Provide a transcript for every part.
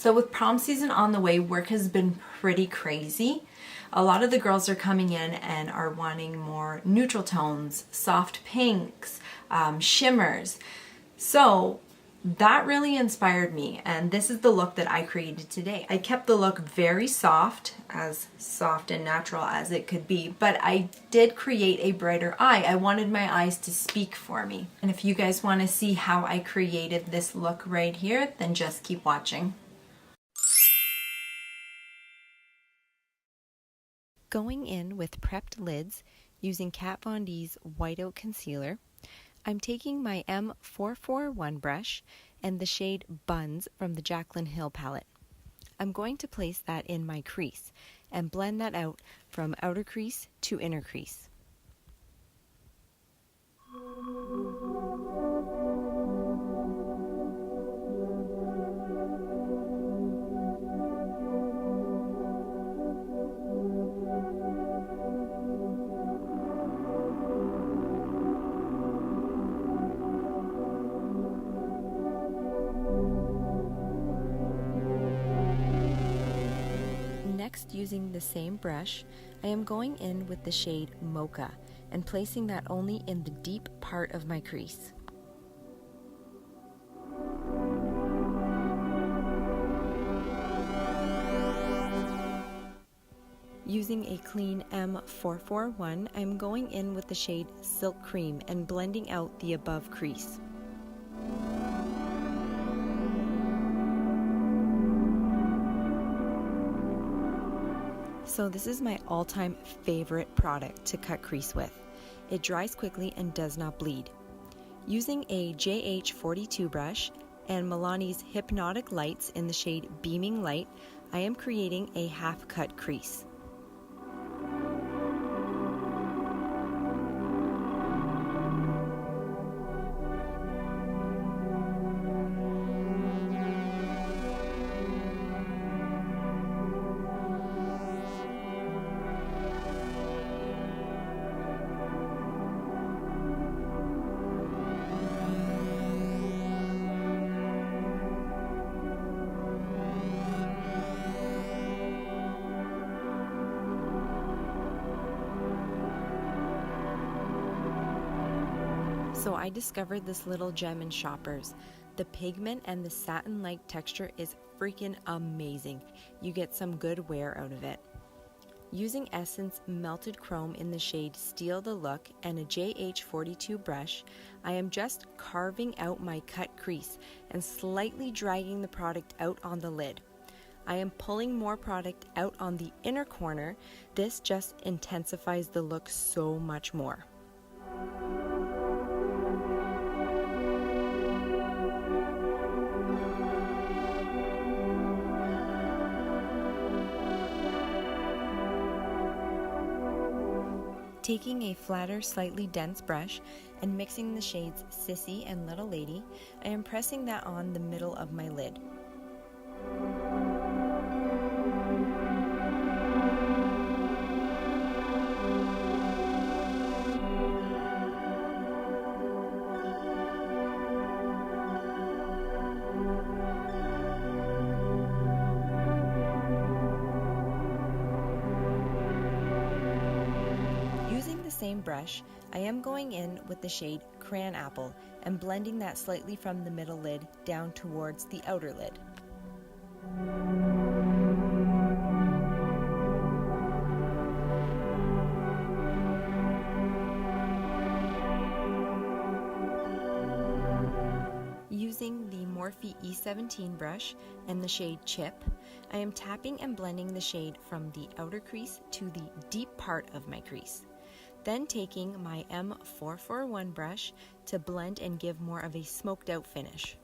So with prom season on the way, work has been pretty crazy. A lot of the girls are coming in and are wanting more neutral tones, soft pinks, shimmers. So that really inspired me, and this is the look that I created today. I kept the look very soft, as soft and natural as it could be, but I did create a brighter eye. I wanted my eyes to speak for me. And if you guys want to see how I created this look right here, then just keep watching. Going in with prepped lids using Kat Von D's Whiteout Concealer, I'm taking my M441 brush and the shade Buns from the Jaclyn Hill palette. I'm going to place that in my crease and blend that out from outer crease to inner crease. Next, using the same brush, I am going in with the shade Mocha and placing that only in the deep part of my crease. Using a clean M441, I am going in with the shade Silk Cream and blending out the above crease. So this is my all-time favorite product to cut crease with. It dries quickly and does not bleed. Using a JH42 brush and Milani's Hypnotic Lights in the shade Beaming Light, I am creating a half-cut crease. So I discovered this little gem in Shoppers. The pigment and the satin-like texture is freaking amazing. You get some good wear out of it. Using Essence Melted Chrome in the shade Steal the Look and a JH42 brush, I am just carving out my cut crease and slightly dragging the product out on the lid. I am pulling more product out on the inner corner. This just intensifies the look so much more. Taking a flatter, slightly dense brush and mixing the shades Sissy and Little Lady, I am pressing that on the middle of my lid. Same brush, I am going in with the shade Crayon Apple and blending that slightly from the middle lid down towards the outer lid. Using the Morphe E17 brush and the shade Chip, I am tapping and blending the shade from the outer crease to the deep part of my crease. Then taking my M441 brush to blend and give more of a smoked out finish.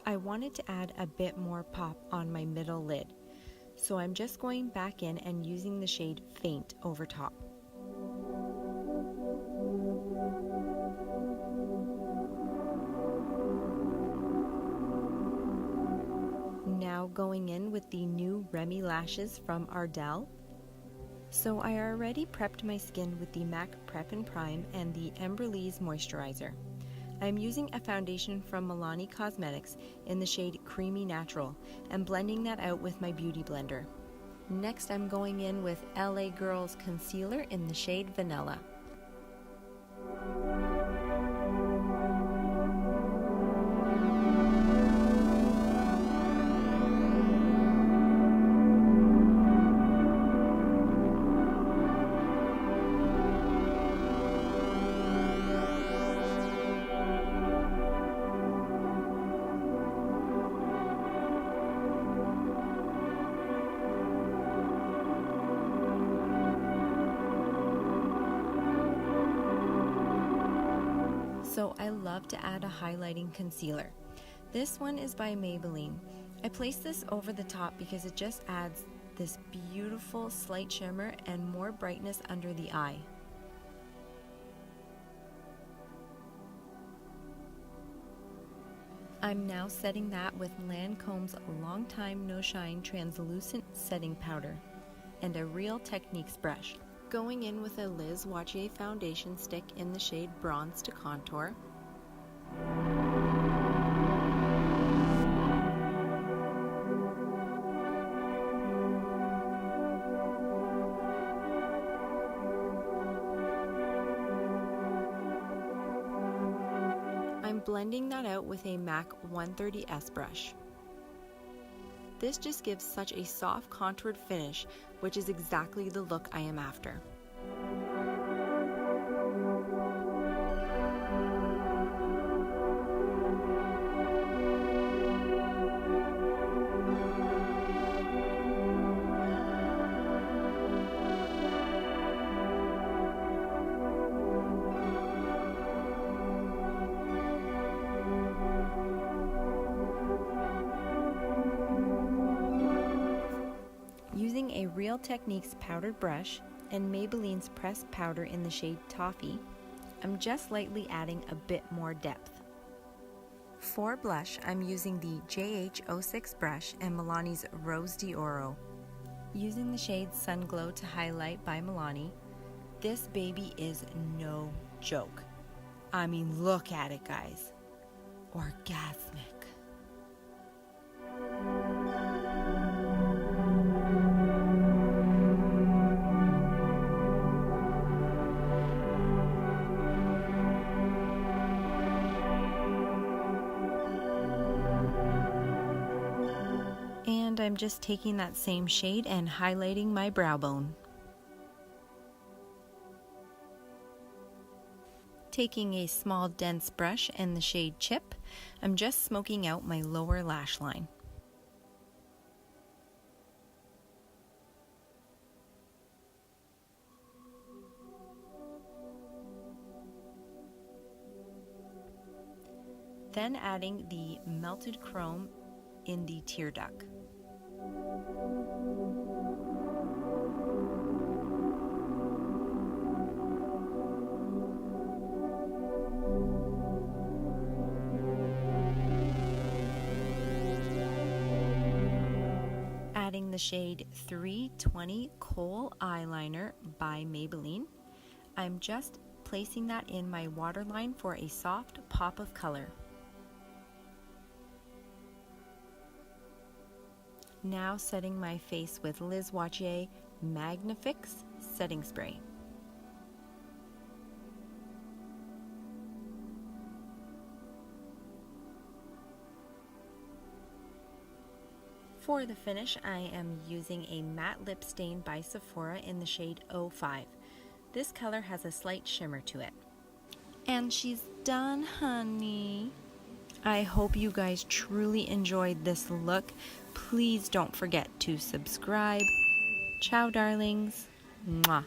I wanted to add a bit more pop on my middle lid, so I'm just going back in and using the shade Faint over top. Now going in with the new Remy lashes from Ardell. So I already prepped my skin with the MAC Prep and Prime and the Embryolisse Moisturizer. I'm using a foundation from Milani Cosmetics in the shade Creamy Natural and blending that out with my Beauty Blender. Next, I'm going in with LA Girls Concealer in the shade Vanilla. So I love to add a highlighting concealer. This one is by Maybelline. I place this over the top because it just adds this beautiful slight shimmer and more brightness under the eye. I'm now setting that with Lancome's Long Time No Shine Translucent Setting Powder and a Real Techniques brush. Going in with a Liz Wattier foundation stick in the shade Bronze to Contour. I'm blending that out with a MAC 130S brush. This just gives such a soft contoured finish, which is exactly the look I am after. Using a Real Techniques powdered brush and Maybelline's pressed powder in the shade Toffee, I'm just lightly adding a bit more depth. For blush, I'm using the JH06 brush and Milani's Rose d'Oro. Using the shade Sunglow to highlight by Milani, this baby is no joke. I mean, look at it, guys. Orgasmic. And I'm just taking that same shade and highlighting my brow bone. Taking a small dense brush in the shade Chip, I'm just smoking out my lower lash line. Then adding the melted chrome in the tear duct. Adding the shade 320 Kohl Eyeliner by Maybelline. I'm just placing that in my waterline for a soft pop of color. Now setting my face with Liz Wattier Magnifix Setting Spray. For the finish, I am using a matte lip stain by Sephora in the shade 05. This color has a slight shimmer to it. And she's done, honey. I hope you guys truly enjoyed this look. Please don't forget to subscribe. Ciao, darlings. Mwah.